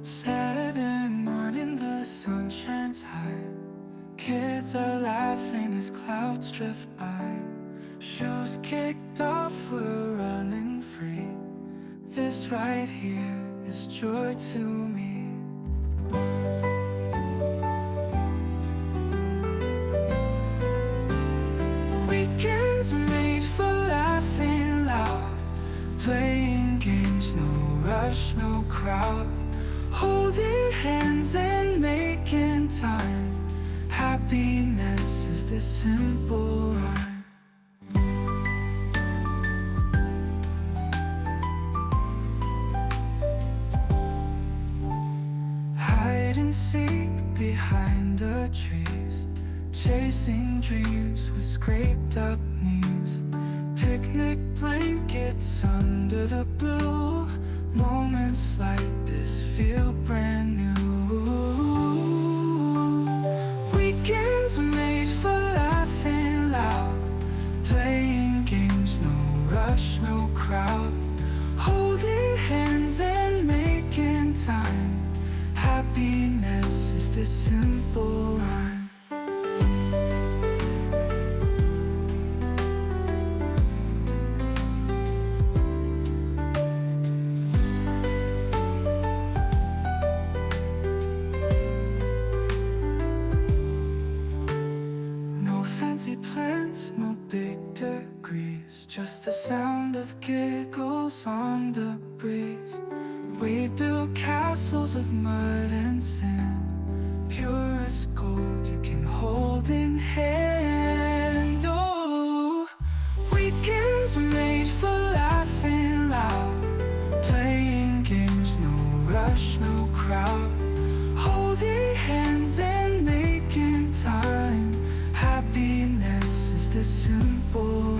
Saturday morning, the sun shines high. Kids are laughing as clouds drift by. Shoes kicked off, we're running free. This right here is joy to me. Weekends made for laughing loud, playing games, no rush, no crowd. Holding hands and making time. Happiness is this simple rhyme. Hide and seek behind the trees, chasing dreams with scraped up knees. Picnic blankets under the blue. Moments like this feel brand new. Weekends are made for laughing loud, playing games, no rush, no crowd. Holding hands and making time. Happiness is this simple rhyme. Fancy plans, no big degrees, just the sound of giggles on the breeze. We build castles of mud and sand, pure as gold you can hold in hand. Oh, weekends are made for laughing loud, playing games, no rush, no crowd. Holding hands and making time. Happiness is this simple.